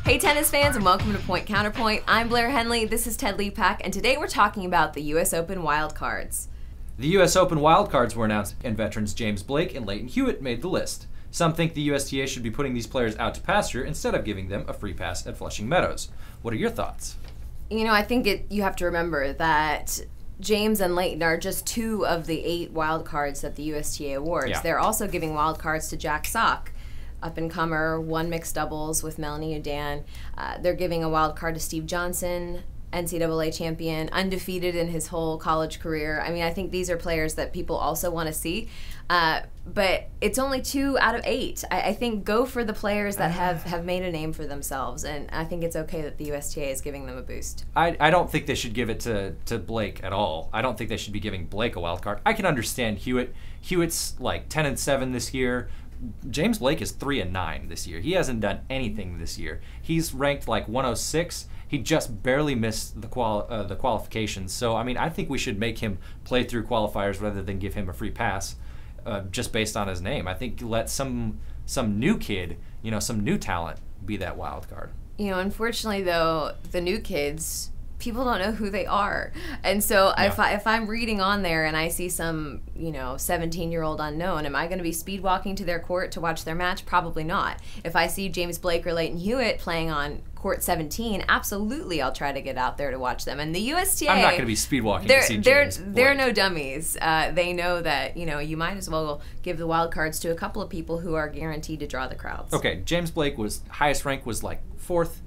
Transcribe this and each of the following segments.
Hey tennis fans, and welcome to Point Counterpoint. I'm Blair Henley, this is Ted Leapak, and today we're talking about the US Open Wildcards. The US Open Wildcards were announced, and veterans James Blake and Lleyton Hewitt made the list. Some think the USTA should be putting these players out to pasture instead of giving them a free pass at Flushing Meadows. What are your thoughts? You know, I think you have to remember that James and Lleyton are just 2 of the 8 wildcards that the USTA awards. Yeah. They're also giving wildcards to Jack Sock, up-and-comer, won mixed doubles with Melanie Udan. They're giving a wild card to Steve Johnson, NCAA champion, undefeated in his whole college career. I mean, I think these are players that people also want to see. But it's only 2 out of 8. I think go for the players that have made a name for themselves, and I think it's okay that the USTA is giving them a boost. I don't think they should give it to Blake at all. I don't think they should be giving Blake a wild card. I can understand Hewitt. Hewitt's like 10-7 this year. James Blake is 3-9 this year. He hasn't done anything this year. He's ranked like 106. He just barely missed the qualifications. So I mean, I think we should make him play through qualifiers rather than give him a free pass, just based on his name. I think let some new kid, some new talent, be that wild card. Unfortunately though, the new kids, people don't know who they are. And so if I'm reading on there and I see some, 17-year-old unknown, am I going to be speed walking to their court to watch their match? Probably not. If I see James Blake or Lleyton Hewitt playing on court 17, absolutely I'll try to get out there to watch them. And the USTA, I'm not going to be speed walking to see James Blake. They're no dummies. They know that, you might as well give the wild cards to a couple of people who are guaranteed to draw the crowds. Okay, James Blake highest rank was like 4th.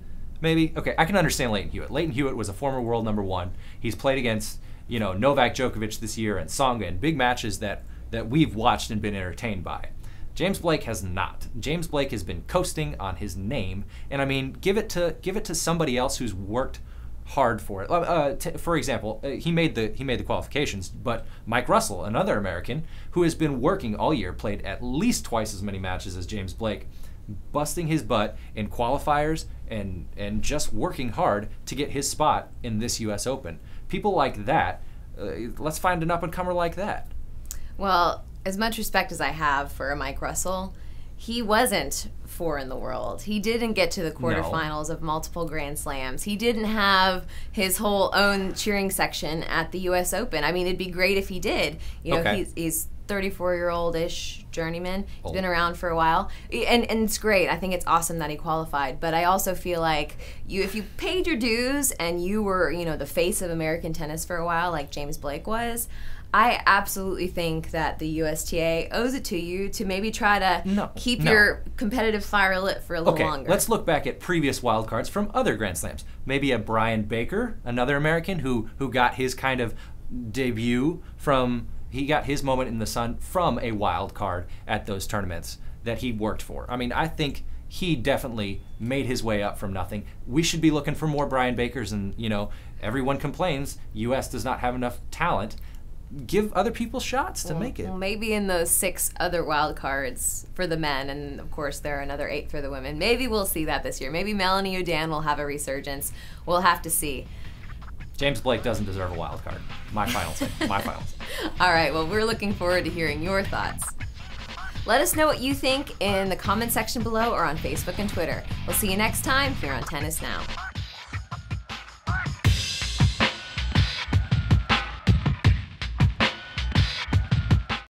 Maybe. Okay, I can understand Lleyton Hewitt. Lleyton Hewitt was a former world #1. He's played against, Novak Djokovic this year and Tsonga in big matches that we've watched and been entertained by. James Blake has not. James Blake has been coasting on his name, and I mean, give it to somebody else who's worked hard for it. For example, he made the qualifications, but Mike Russell, another American who has been working all year, played at least twice as many matches as James Blake, busting his butt in qualifiers and just working hard to get his spot in this US Open. People like that, let's find an up-and-comer like that. Well, as much respect as I have for Mike Russell, he wasn't 4 in the world. He didn't get to the quarterfinals of multiple Grand Slams. He didn't have his whole own cheering section at the US Open. I mean, it'd be great if he did. He's 34-year-old-ish journeyman. He's been around for a while, and it's great. I think it's awesome that he qualified, but I also feel like if you paid your dues and you were, the face of American tennis for a while, like James Blake was, I absolutely think that the USTA owes it to you to maybe try to keep your competitive fire lit for a little longer. Let's look back at previous wildcards from other Grand Slams. Maybe a Brian Baker, another American who got his kind of debut from... He got his moment in the sun from a wild card at those tournaments that he worked for. I mean, I think he definitely made his way up from nothing. We should be looking for more Brian Bakers, and everyone complains U.S. does not have enough talent. Give other people shots to make it. Well, maybe in those 6 other wild cards for the men, and of course there are another 8 for the women. Maybe we'll see that this year. Maybe Melanie Udan will have a resurgence. We'll have to see. James Blake doesn't deserve a wild card. My final say. My final say. All right, well, we're looking forward to hearing your thoughts. Let us know what you think in the comment section below or on Facebook and Twitter. We'll see you next time here on Tennis Now.